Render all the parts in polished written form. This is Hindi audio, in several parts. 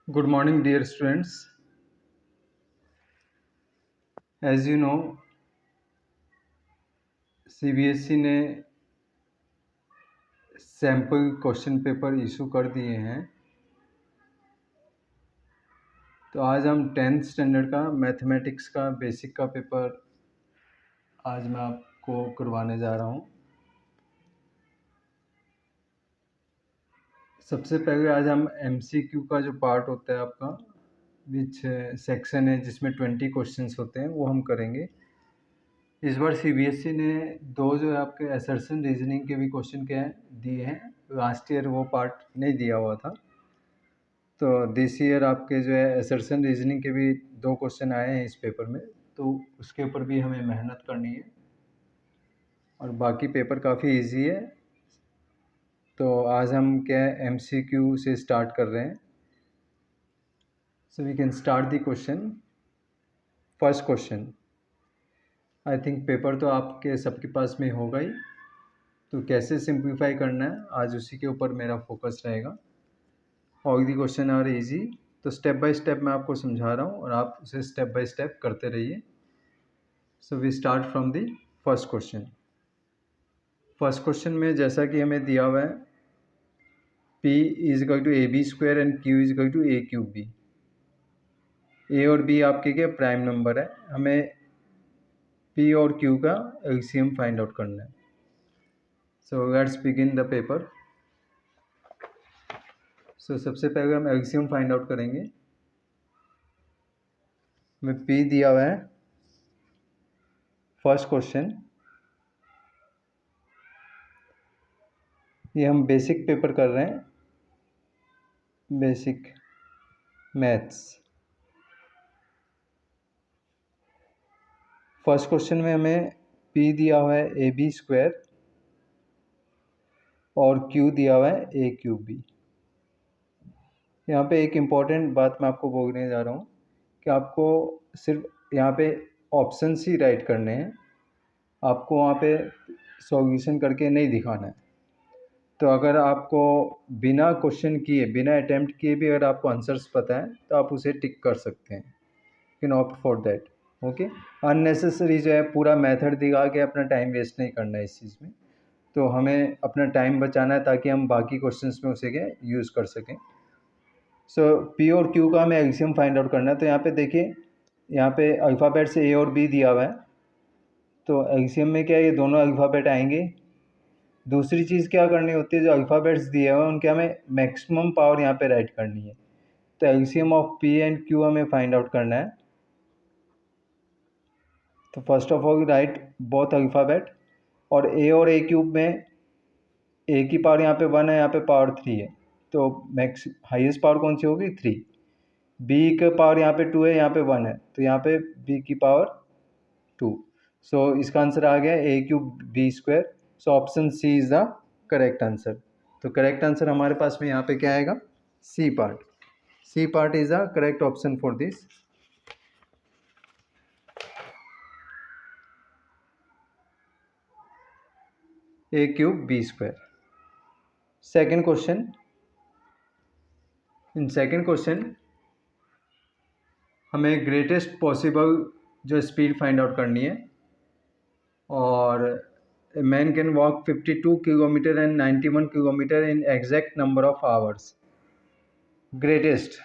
Good morning, dear students. As you know, CBSE ने सैम्पल क्वेश्चन पेपर इशू कर दिए हैं। तो आज हम 10th स्टैंडर्ड का मैथमेटिक्स का बेसिक का पेपर आज मैं आपको करवाने जा रहा हूँ। सबसे पहले आज हम MCQ का जो पार्ट होता है आपका विच सेक्शन है जिसमें 20 क्वेश्चंस होते हैं वो हम करेंगे। इस बार CBSE ने दो जो है आपके असर्शन रीजनिंग के भी क्वेश्चन क्या दिए हैं। लास्ट ईयर वो पार्ट नहीं दिया हुआ था, तो दिस ईयर आपके जो है असर्शन रीजनिंग के भी दो क्वेश्चन आए हैं इस पेपर में, तो उसके ऊपर भी हमें मेहनत करनी है। और बाकी पेपर काफ़ी इजी है। तो आज हम क्या है MCQ से स्टार्ट कर रहे हैं। So we can start the question. First question, I think paper तो आपके सबके पास में होगा ही, तो कैसे सिंप्लीफाई करना है आज उसी के ऊपर मेरा फोकस रहेगा। All the question are easy, तो स्टेप बाय स्टेप मैं आपको समझा रहा हूँ और आप उसे स्टेप बाय स्टेप करते रहिए। So we start from the first question. First question में जैसा कि हमें दिया हुआ है P is equal to AB² and Q is equal to A³ B। A और B आपके क्या प्राइम नंबर है, हमें P और Q का LCM फाइंड आउट करना है। So let's begin the paper. So सबसे पहले हम LCM फाइंड आउट करेंगे। हमें P दिया हुआ है फर्स्ट क्वेश्चन, ये हम बेसिक पेपर कर रहे हैं, बेसिक मैथ्स। फर्स्ट क्वेश्चन में हमें P दिया हुआ है AB² और Q दिया हुआ है A³ B। यहाँ पे एक इम्पॉर्टेंट बात मैं आपको बोलने जा रहा हूँ कि आपको सिर्फ यहाँ पे ऑप्शंस ही राइट करने हैं, आपको वहाँ पे सॉल्यूशन करके नहीं दिखाना है। तो अगर आपको बिना क्वेश्चन किए, बिना अटैम्प्ट किए भी अगर आपको आंसर्स पता है तो आप उसे टिक कर सकते हैं। Can opt for that. Okay, unnecessary जो है पूरा मेथड दिखा के अपना टाइम वेस्ट नहीं करना है इस चीज़ में। तो हमें अपना टाइम बचाना है ताकि हम बाकी क्वेश्चंस में उसे क्या यूज़ कर सकें। सो P और Q का हमें एलसीएम फाइंड आउट करना है। तो यहाँ पे देखिए, यहाँ पे अल्फ़ाबेट से A और B दिया हुआ है, तो एलसीएम में क्या है ये दोनों अल्फ़ाबेट आएंगे। दूसरी चीज़ क्या करनी होती है, जो अल्फ़ाबेट्स दिए हुए हैं उनके हमें मैक्सिमम पावर यहाँ पे राइट करनी है। तो LCM of P and Q हमें फाइंड आउट करना है। तो first of all right both alphabet, और A और A³ में A की पावर यहाँ पे 1 है, यहाँ पे पावर 3 है, तो मैक्स हाईएस्ट पावर कौन सी होगी 3। B का पावर यहाँ पे 2 है, यहाँ पे 1 है, तो यहाँ पे B की पावर 2। सो इसका आंसर आ गया A³ B²। So option C is the correct answer. तो करेक्ट आंसर हमारे पास में यहाँ पे क्या आएगा, C part. C part is the correct option for this. A³ B²। Second question, in second question हमें ग्रेटेस्ट पॉसिबल जो स्पीड फाइंड आउट करनी है। और man can walk 52 kilometre and 91 kilometre in exact number of hours. Greatest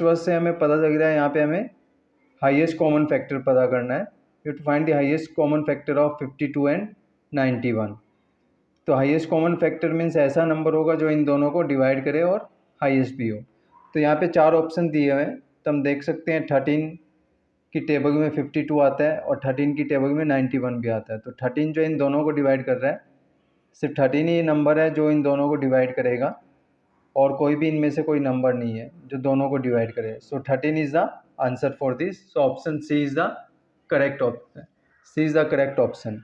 word से हमें पता लग रहा है यहाँ पे हमें हाईएस्ट कॉमन फैक्टर पता करना है। You to find the highest common factor of 52 and 91। तो हाईएस्ट कॉमन फैक्टर मीन्स ऐसा नंबर होगा जो इन दोनों को डिवाइड करे और हाईएस्ट भी हो। तो यहाँ पे 4 ऑप्शन दिए हुए हैं, तो हम देख सकते हैं 13 की टेबल में 52 आता है और 13 की टेबल में 91 भी आता है। तो 13 जो इन दोनों को डिवाइड कर रहा है, सिर्फ 13 ही नंबर है जो इन दोनों को डिवाइड करेगा, और कोई भी इनमें से कोई नंबर नहीं है जो दोनों को डिवाइड करे। सो 13 is the answer for this. So option C is the correct option. C is the correct option.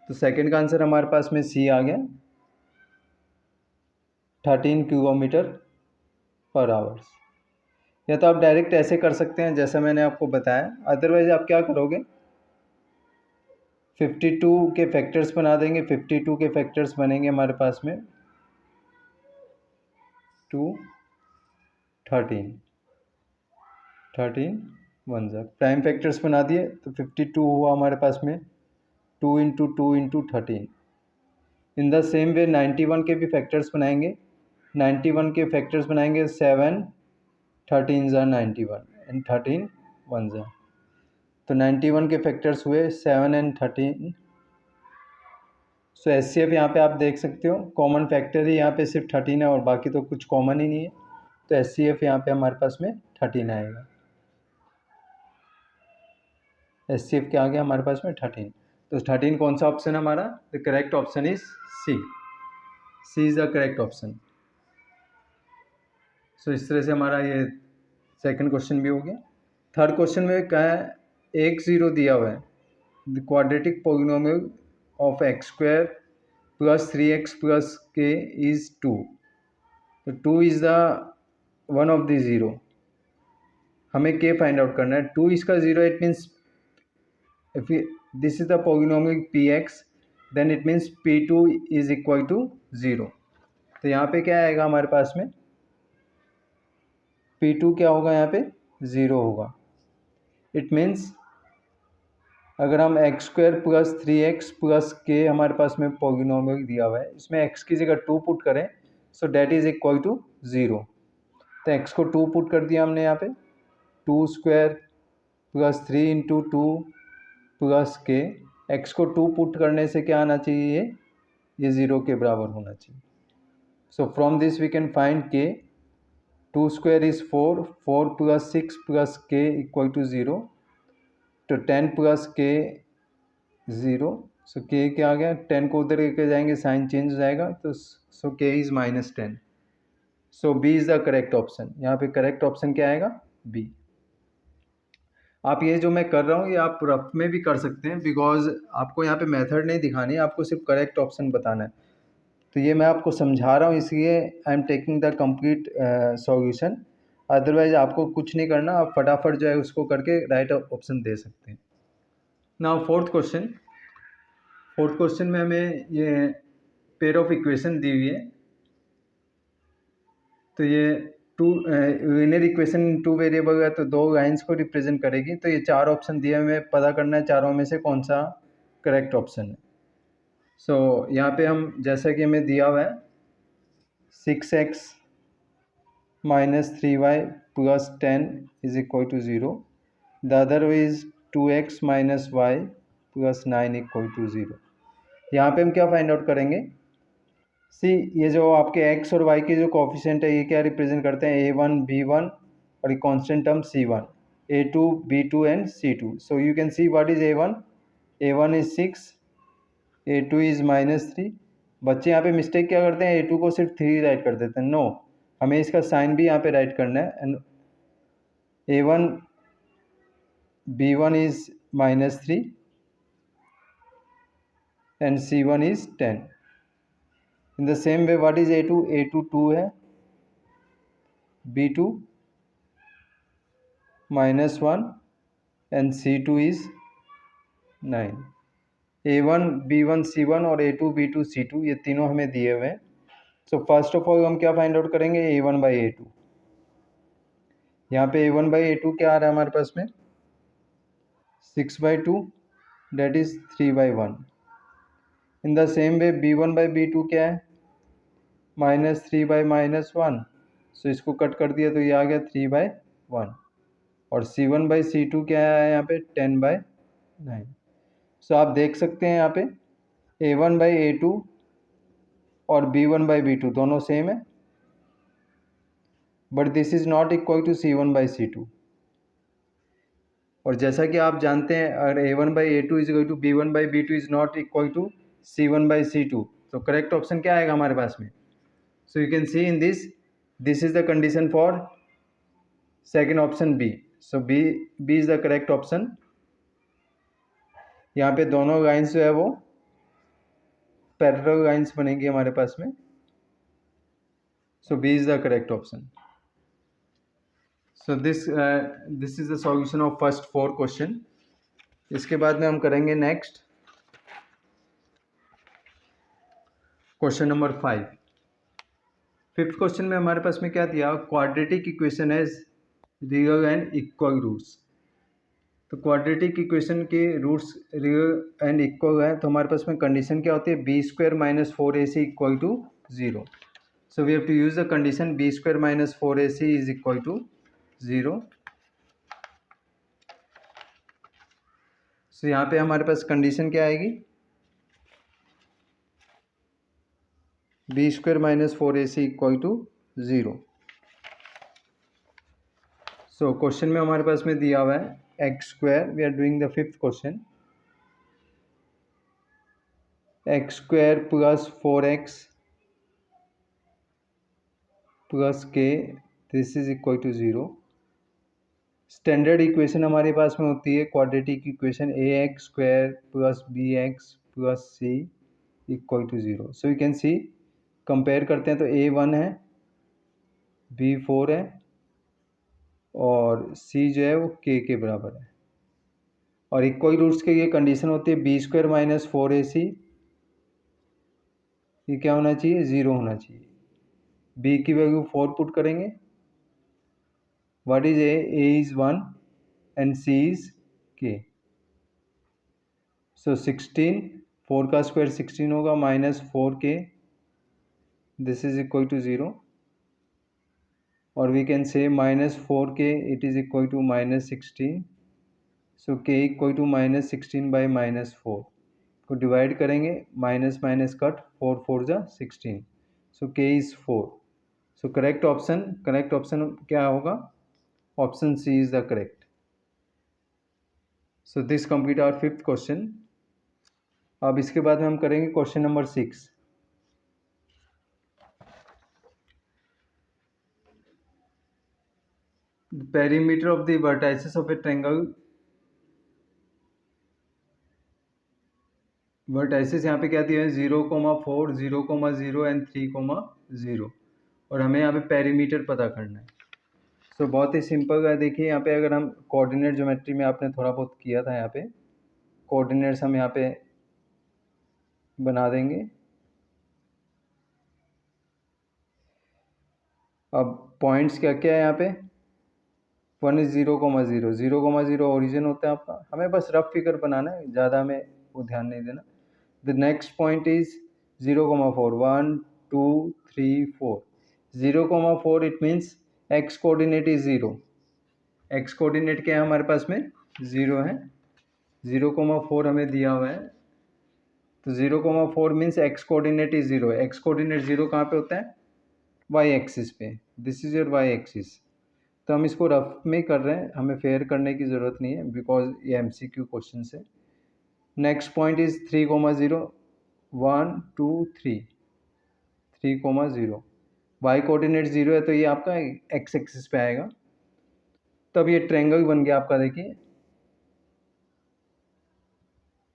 तो सेकंड का आंसर हमारे पास में C आ गया, 13 किलोमीटर पर आवर्स। या तो आप डायरेक्ट ऐसे कर सकते हैं जैसा मैंने आपको बताया, अदरवाइज आप क्या करोगे, 52 के फैक्टर्स बना देंगे। 52 के फैक्टर्स बनेंगे हमारे पास में 2 13 13 1 जा प्राइम फैक्टर्स बना दिए तो 52 हुआ हमारे पास में 2 into 2 into 13। In the same वे 91 के भी फैक्टर्स बनाएंगे। 91 के फैक्टर्स बनाएंगे 7 13 जा 91 एंड 13 1 जा। तो 91 के फैक्टर्स हुए 7 एंड 13। सो HCF यहाँ पे आप देख सकते हो कॉमन फैक्टर ही यहाँ पे सिर्फ 13 है और बाकी तो कुछ कॉमन ही नहीं है। तो HCF यहाँ पे हमारे पास में 13 आएगा। HCF क्या आ गया हमारे पास में 13। तो 13 कौन सा ऑप्शन है हमारा? The correct option is C. C is the correct option. So इस तरह से हमारा ये सेकंड क्वेश्चन भी हो गया। थर्ड क्वेश्चन में क्या है, एक जीरो दिया हुआ है the quadratic polynomial of x square plus 3x plus k is 2। तो 2 is the one of the zero, हमें k फाइंड आउट करना है। 2 इसका zero, it means if this is the polynomial px then it means p2 is equal to 0। तो यहाँ पे क्या आएगा हमारे पास में, p2 क्या होगा यहाँ पे 0 होगा। इट मीन्स अगर हम x square plus 3x plus के हमारे पास में पॉलिनोमियल दिया हुआ है, इसमें x की जगह 2 पुट करें so that is equal to 0। तो x को 2 पुट कर दिया हमने यहाँ पे, 2 स्क्वायर प्लस 3 इंटू 2 प्लस के। एक्स को 2 पुट करने से क्या आना चाहिए, ये 0 के बराबर होना चाहिए। So from this we can find k 2 square is 4, 4 plus 6 plus k equal to 0। तो 10 प्लस के 0, सो के क्या आ गया, 10 को उधर लेके जाएंगे साइन चेंज हो जाएगा, तो so k is -10। So B is the correct option. यहाँ पे करेक्ट ऑप्शन क्या आएगा, बी। आप ये जो मैं कर रहा हूँ ये आप रफ में भी कर सकते हैं, बिकॉज आपको यहाँ पे मेथड नहीं दिखानी है, आपको सिर्फ करेक्ट ऑप्शन बताना है। तो ये मैं आपको समझा रहा हूँ इसलिए I am taking the complete solution. Otherwise आपको कुछ नहीं करना, आप फटाफट जो है उसको करके राइट ऑप्शन दे सकते हैं। नाउ फोर्थ क्वेश्चन में हमें ये पेयर ऑफ इक्वेशन दी हुई है। तो ये लीनियर इक्वेशन 2 वेरिएबल है तो 2 लाइन्स को रिप्रेजेंट करेगी। तो ये 4 ऑप्शन दिए हमें पता करना है चारों में से कौन सा करेक्ट ऑप्शन है। सो यहाँ पे हम जैसा कि हमें दिया हुआ है 6x minus 3y plus 10 is equal to 0। The other is 2x minus y plus 9 equal to 0। यहाँ पे हम क्या फाइंड आउट करेंगे, सी ये जो आपके x और y के जो कोफिशिएंट है ये क्या रिप्रेजेंट करते हैं, a1 b1 और ये constant term c1, a2 b2 and c2। So you can see what is a1 is 6, a2 is -3। बच्चे यहाँ पे मिस्टेक क्या करते हैं, a2 को सिर्फ 3 राइट कर देते हैं। नो, हमें इसका साइन भी यहाँ पे राइट करना है। And a1 b1 is -3 and c1 is 10। In the same way what is a2, a2 2 है, b2 -1 and c2 is 9। a1 b1 c1 और a2 b2 c2 ये तीनों हमें दिए हुए हैं। सो फर्स्ट ऑफ ऑल हम क्या फाइंड आउट करेंगे, a1 बाई a2। यहाँ पे a1 बाई a2 क्या आ रहा है हमारे पास में, 6/2 that is 3/1। In the same way b1 by b2 क्या है, -3/-1। सो इसको कट कर दिया तो ये आ गया 3/1। और c1 बाई c2 क्या है यहाँ पे 10/9। सो आप देख सकते हैं यहाँ पे a1 बाई a2 और b1 बाई b2 दोनों सेम है, but this is not equal to c1 by c2। और जैसा कि आप जानते हैं अगर a1 by a2 is equal to b1 by b2 is not equal to c1 by c2, तो करेक्ट ऑप्शन क्या आएगा हमारे पास में। So you can see in this is the condition for second option B. So B is the correct option. यहाँ पे दोनों लाइन्स जो है वो पैरेलल लाइन्स बनेंगी हमारे पास में। So B is the correct option. So this is the solution of first 4 question. इसके बाद में हम करेंगे next question number 5। Fifth question में हमारे पास में क्या दिया, quadratic equation has real and equal roots. तो क्वाड्रेटिक इक्वेशन के रूट्स रियल एंड इक्वल है, तो हमारे पास में कंडीशन क्या होती है, B square minus 4ac equal to 0। So we have to use the condition B square minus 4ac is equal to 0। So यहाँ पे हमारे पास कंडीशन क्या आएगी, B square minus 4ac equal to 0। So question में हमारे पास में दिया हुआ है X square, we are doing the fifth question, X square plus 4x plus K this is equal to 0। Standard equation हमारे पास में होती है quadratic equation A X square plus B x plus c equal to 0। So you can see, compare करते हैं तो ए 1 है, बी 4 है और सी जो है वो के बराबर है। और इक्वल रूट्स के लिए कंडीशन होती है बी स्क्वायर माइनस 4ac, ये क्या होना चाहिए, 0 होना चाहिए। बी की वैल्यू 4 पुट करेंगे, what is a is 1 and c is k. So 16, 4 का स्क्वायर 16 होगा minus 4k, this is equal to 0। और we can say minus 4k it is equal to minus 16। So k equal to minus 16 by minus 4 को डिवाइड करेंगे, माइनस माइनस कट, 4 4 जा 16। So k is 4। So correct option क्या होगा, option C is the correct. So this complete our fifth question. अब इसके बाद में हम करेंगे question number 6। Perimeter of the vertices of a triangle, vertices यहाँ पे क्या दिया है, 0,4 0,0 एंड 3,0 और हमें यहाँ पे पेरीमीटर पता करना है। सो बहुत ही सिंपल है, देखिए यहाँ पे अगर हम कोऑर्डिनेट ज्योमेट्री में आपने थोड़ा बहुत किया था, यहाँ पे कोऑर्डिनेट्स हम यहाँ पे बना देंगे। अब पॉइंट्स क्या क्या है यहाँ पे, 1 इज 0,0 0,0 ओरिजिन होता है आपका, हमें बस रफ फिगर बनाना है, ज़्यादा हमें वो ध्यान नहीं देना। The next point is 0,4 1 2 3 4 0,4 it means x coordinate is 0। X coordinate क्या है हमारे पास में, 0 है। 0,4 हमें दिया हुआ है, तो 0,4 means x coordinate is 0। X coordinate 0 कहाँ पे होता है, वाई एक्सिस पे, this is your y axis. तो हम इसको रफ में कर रहे हैं, हमें फेयर करने की ज़रूरत नहीं है बिकॉज ये MCQ क्वेश्चन है। Next point is 3,0 1 2 3 3,0 y coordinate 0 है, तो ये आपका एक्स एक्सिस पे आएगा। तब ये ट्रायंगल बन गया आपका, देखिए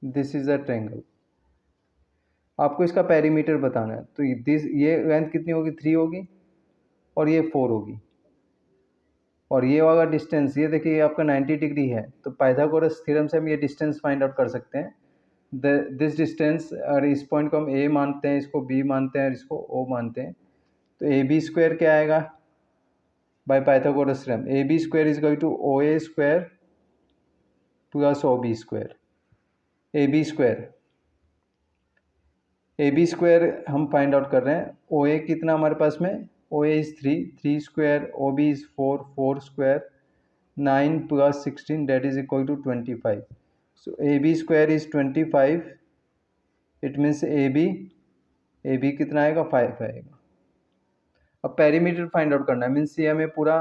दिस इज अ ट्रायंगल। आपको इसका पेरीमीटर बताना है, तो ये लेंथ कितनी होगी, 3 होगी और ये 4 होगी। और ये वाला डिस्टेंस, ये देखिए आपका 90 डिग्री है, तो पाइथागोरस थ्योरम से हम ये डिस्टेंस फाइंड आउट कर सकते हैं। दिस डिस्टेंस, और इस पॉइंट को हम A मानते हैं, इसको B मानते हैं और इसको O मानते हैं, तो AB स्क्वायर क्या आएगा by Pythagoras theorem, AB square is equal to OA square plus OB square. AB square हम फाइंड आउट कर रहे हैं, OA कितना हमारे पास में, OA is 3 square, OB is 4 square, 9 plus 16 that is equal to 25। So AB square is 25, it means AB कितना आएगा, 5 आएगा। अब पेरीमीटर फाइंड आउट करना है, मीन्स ये हमें पूरा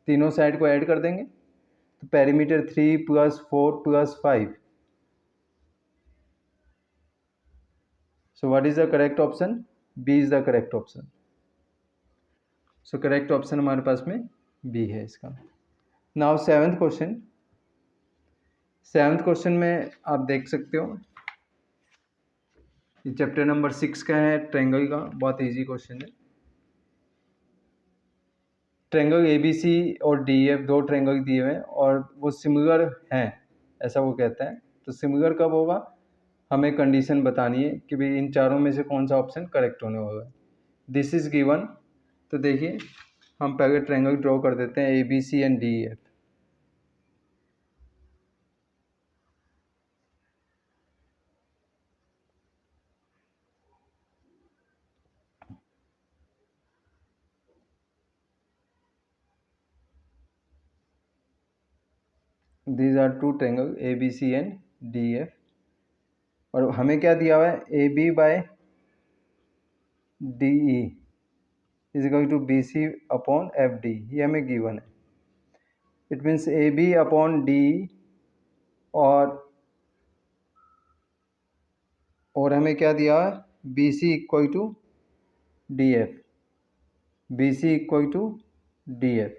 तीनों साइड को ऐड कर देंगे, तो perimeter 3 plus 4 plus 5। So what is the correct option, B is the correct option. So correct option हमारे पास में B है इसका। नाउ सेवन्थ क्वेश्चन में आप देख सकते हो, ये चैप्टर नंबर 6 का है, ट्रायंगल का, बहुत इजी क्वेश्चन है। ट्रायंगल ABC और DEF, दो ट्रायंगल दिए हुए हैं और वो सिमिलर हैं, ऐसा वो कहता है। तो सिमिलर कब होगा, हमें कंडीशन बतानी है कि भाई इन चारों में से कौन सा ऑप्शन करेक्ट होने वाला है। This is given. तो देखिए हम पहले ट्रायंगल ड्रॉ कर देते हैं A B C and D F. These are two triangle A B C and D F. और हमें क्या दिया हुआ है, A B by D E is equal to B C upon F D, ये हमें गिवन है। It means A B upon D और हमें क्या दिया है, B C equal to D F, B C equal to D F.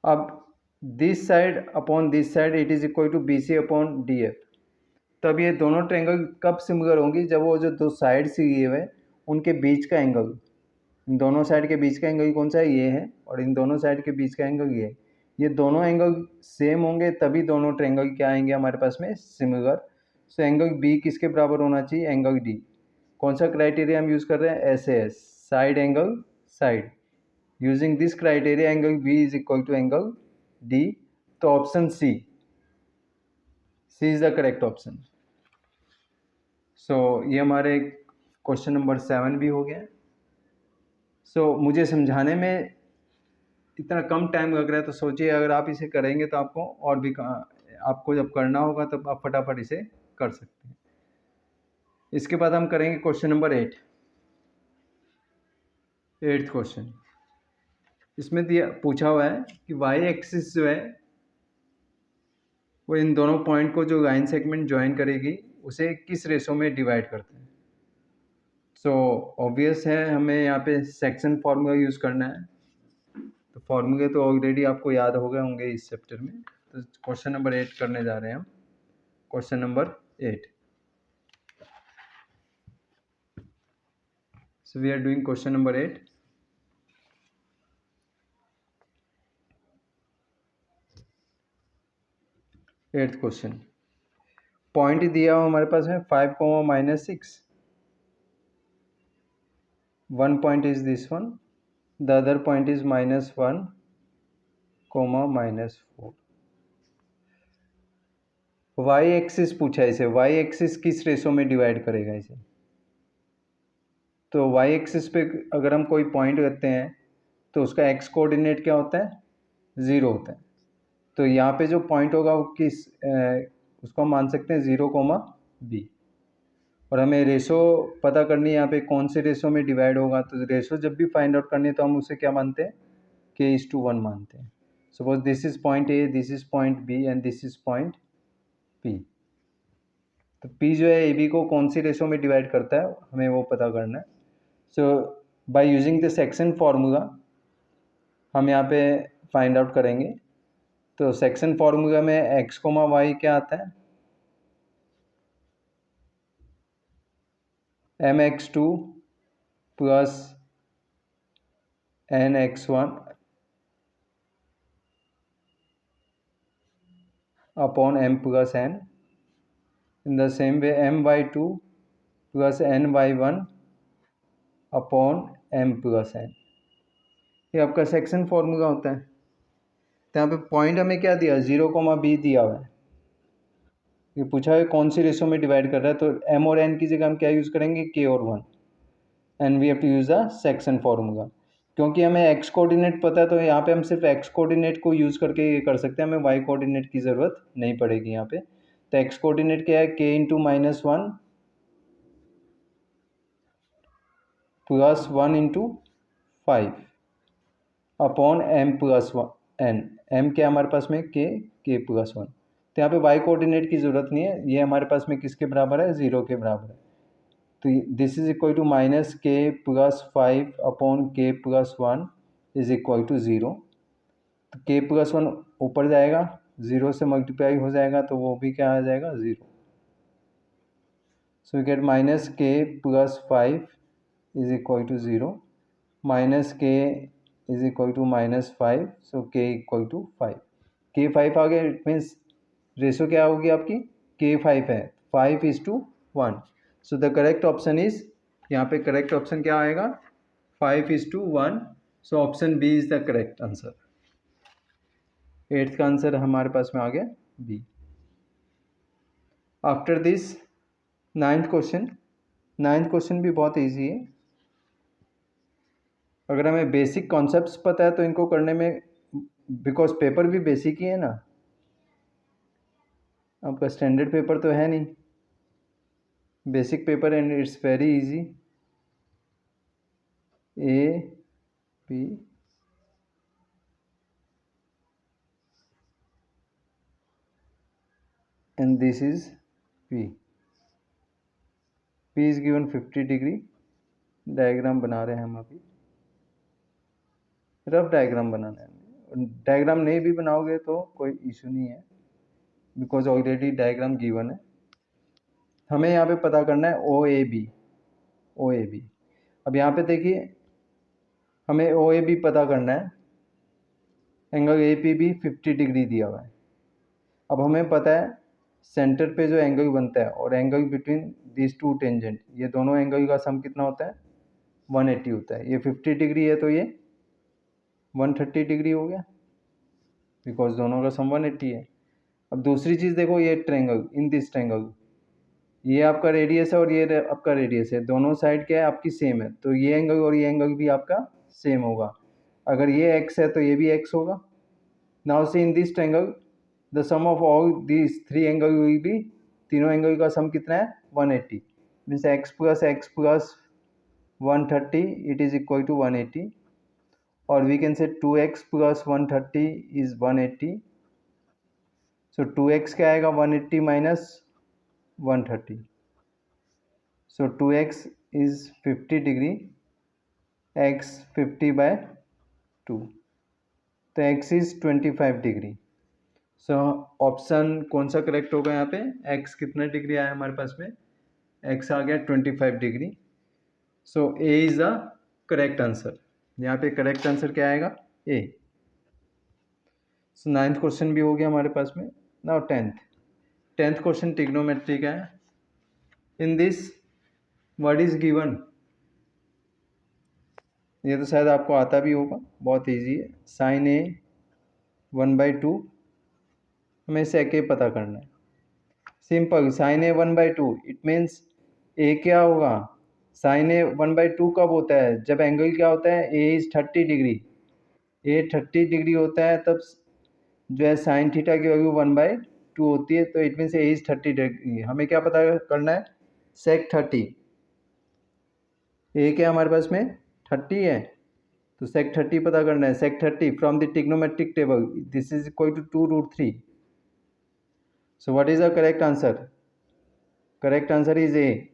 अब this side upon this side it is equal to B C upon D F. तब ये दोनों ट्रायंगल कब सिमिलर होंगी, जब वो जो दो साइड से दिए हुए उनके बीच का एंगल, इन दोनों साइड के बीच का एंगल कौन सा है, ये है, और इन दोनों साइड के बीच का एंगल ये है। ये दोनों एंगल सेम होंगे तभी दोनों ट्रायंगल क्या आएंगे हमारे पास में, सिमिलर। सो एंगल बी किसके बराबर होना चाहिए, एंगल डी। कौन सा क्राइटेरिया हम यूज़ कर रहे हैं, SAS, side angle side. Using this criteria angle B is equal to angle D. तो option C is the correct option. So ये हमारे क्वेश्चन नंबर 7 भी हो गया। सो मुझे समझाने में इतना कम टाइम लग रहा है, तो सोचिए अगर आप इसे करेंगे तो आपको और भी आपको जब करना होगा तब आप फटाफट इसे कर सकते हैं। इसके बाद हम करेंगे क्वेश्चन नंबर 8, 8th क्वेश्चन। इसमें दिया पूछा हुआ है कि वाई एक्सिस जो है वो इन दोनों पॉइंट को जो लाइन सेगमेंट ज्वाइन करेगी उसे किस रेशो में डिवाइड करते हैं। सो ऑब्वियस है हमें यहाँ पे सेक्शन फार्मूला यूज़ करना है। तो फार्मूले तो ऑलरेडी आपको याद हो गए होंगे इस चैप्टर में। तो क्वेश्चन नंबर 8 करने जा रहे हैं हम। Question number 8। So we are doing question number 8। Eighth question. Point दिया हुआ हमारे पास है 5, -6। one point is this one, the other point is -1, -4। Y axis पूछा है इसे, वाई एक्सिस किस रेशो में डिवाइड करेगा इसे। तो वाई एक्सिस पे अगर हम कोई पॉइंट लेते हैं तो उसका एक्स कोऑर्डिनेट क्या होता है, 0 होता है। तो यहाँ पे जो पॉइंट होगा वो किस उसको हम मान सकते हैं 0, b। और हमें रेशो पता करनी है यहाँ पे कौन से रेशो में डिवाइड होगा। तो रेशो जब भी फाइंड आउट करनी है तो हम उसे क्या मानते हैं, k:1 मानते हैं। Suppose this is point A, this is point B and this is point P. तो पी जो है ए बी को कौन सी रेशो में डिवाइड करता है हमें वो पता करना है। So by using the section formula हम यहाँ पे फाइंड आउट करेंगे। तो सेक्शन फार्मूला में x, y क्या आता है, mx2 plus nx1 upon m plus n। In the same way my2 plus ny1 upon m plus n। ये आपका सेक्शन फार्मूला होता है। तो यहाँ पे पॉइंट हमें क्या दिया, 0, b दिया हुआ है। ये पूछा है कौन सी रेशो में डिवाइड कर रहा है। तो m और n की जगह हम क्या यूज़ करेंगे, k और 1, and we have to use a section formula. क्योंकि हमें x कोऑर्डिनेट पता है तो यहाँ पे हम सिर्फ x कोऑर्डिनेट को यूज़ करके ये कर सकते हैं, हमें y कोऑर्डिनेट की ज़रूरत नहीं पड़ेगी यहाँ पे। तो x कोऑर्डिनेट क्या है, k × -1 plus 1 × 5 upon m plus n। m क्या हमारे पास में, k प्लस 1। तो यहाँ पे y कोऑर्डिनेट की ज़रूरत नहीं है, ये हमारे पास में किसके बराबर है, 0 के बराबर है। तो this is equal to -k plus 5 upon k plus 1 is equal to 0। तो k प्लस 1 ऊपर जाएगा, 0 से मल्टीप्लाई हो जाएगा तो वो भी क्या आ जाएगा, 0। So we get -k plus 5 is equal to 0, -k is equal to -5, so k equal to 5। k 5 आ गया, इट मीन्स रेशो क्या होगी आपकी, k 5 है, 5:1। So the correct option is यहाँ पे करेक्ट ऑप्शन क्या आएगा? 5:1. So option B is the correct answer. 8th का आंसर हमारे पास में आ गया B. After this 9th question. 9th question भी बहुत ईजी है। अगर हमें बेसिक कॉन्सेप्ट्स पता है तो इनको करने में, बिकॉज पेपर भी बेसिक ही है ना, आपका स्टैंडर्ड पेपर तो है नहीं, basic paper and it's very easy. A B and this is P. P is given 50 degree. Diagram बना रहे हैं हम अभी, रफ डायग्राम बनाना है। डायग्राम नहीं भी बनाओगे तो कोई इशू नहीं है, बिकॉज ऑलरेडी डायग्राम गिवन है। हमें यहाँ पे पता करना है ओ A B. O A B, अब यहाँ पे देखिए हमें ओ ए बी पता करना है। एंगल ए पी भी 50 डिग्री दिया हुआ है। अब हमें पता है सेंटर पे जो एंगल बनता है और angle between this two tangent, ये दोनों एंगल का सम कितना होता है? 180 होता है। ये 50 डिग्री है तो ये 130 डिग्री हो गया, बिकॉज दोनों का सम 180 है। अब दूसरी चीज़ देखो, ये ट्रायंगल, इन दिस ट्रायंगल, ये आपका रेडियस है और ये आपका रेडियस है, दोनों साइड क्या है आपकी सेम है, तो ये एंगल और ये एंगल भी आपका सेम होगा। अगर ये x है तो ये भी x होगा। Now see in this triangle the sum of all this 3 angle will be, तीनों एंगल का सम कितना है? 180। Means x plus 130 it is equal to 180, और वी कैन से 2x plus 130 is 180। So 2x क्या आएगा? 180 minus 130। So 2x is 50 degree, x 50/2, तो x is 25 degree. So option कौन सा करेक्ट होगा यहाँ पे? x कितना डिग्री आया हमारे पास में? x आ गया 25 degree. So a is the correct answer. यहाँ पे करेक्ट आंसर क्या आएगा? a। सो 9th क्वेश्चन भी हो गया हमारे पास में। नाउ 10th क्वेश्चन ट्रिग्नोमेट्री का है। In this what is given? ये तो शायद आपको आता भी होगा, बहुत इजी है। साइन ए 1/2, हमें सेक ए पता करना है। Simple, sine A 1/2 it means A क्या होगा? साइन ए 1/2 कब होता है? जब एंगल क्या होता है? ए इज 30 डिग्री। ए 30 डिग्री होता है तब जो है साइन थीटा की वैल्यू 1/2 होती है, तो it means A is 30 degree. हमें क्या पता करना है? सेक 30। ए क्या हमारे पास में 30 है, तो सेक 30 पता करना है। Sec 30 from the trigonometric table, this is equal to 2√3। So what is the correct answer? Correct answer is A.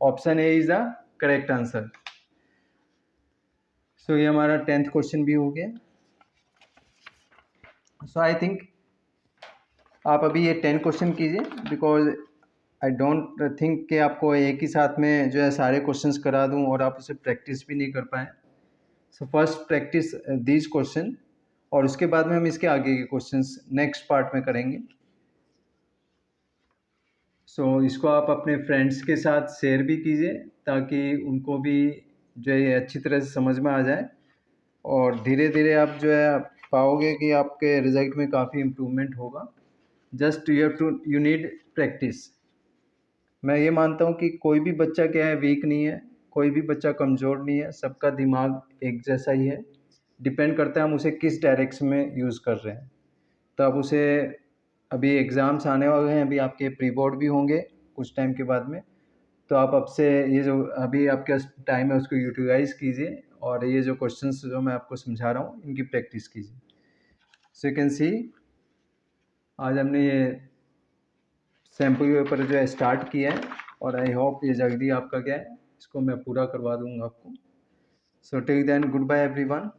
Option A is the correct answer. So ये हमारा 10th क्वेश्चन भी हो गया। सो आई थिंक आप अभी ये 10 क्वेश्चन कीजिए, बिकॉज आई डोंट थिंक कि आपको एक ही साथ में जो है सारे क्वेश्चंस करा दूं और आप उसे प्रैक्टिस भी नहीं कर पाएँ। So first practice these question, और उसके बाद में हम इसके आगे के क्वेश्चंस नेक्स्ट पार्ट में करेंगे। सो इसको आप अपने फ्रेंड्स के साथ शेयर भी कीजिए, ताकि उनको भी जो है अच्छी तरह से समझ में आ जाए, और धीरे धीरे आप जो है पाओगे कि आपके रिजल्ट में काफ़ी इम्प्रूवमेंट होगा। Just you need practice. मैं ये मानता हूँ कि कोई भी बच्चा क्या है वीक नहीं है, कोई भी बच्चा कमज़ोर नहीं है, सबका दिमाग एक जैसा ही है। डिपेंड करता है हम उसे किस डायरेक्शन में यूज़ कर रहे हैं। तो अब उसे, अभी एग्ज़ाम्स आने वाले हैं, अभी आपके प्री बोर्ड भी होंगे कुछ टाइम के बाद में, तो आप अब से ये जो अभी आपके टाइम है उसको यूटिलाइज़ कीजिए, और ये जो क्वेश्चंस जो मैं आपको समझा रहा हूँ इनकी प्रैक्टिस कीजिए। सो यू कैन सी, आज हमने ये सैम्पल पेपर जो है स्टार्ट किया है, और आई होप ये जल्दी आपका क्या है इसको मैं पूरा करवा दूँगा आपको। So till then, goodbye everyone.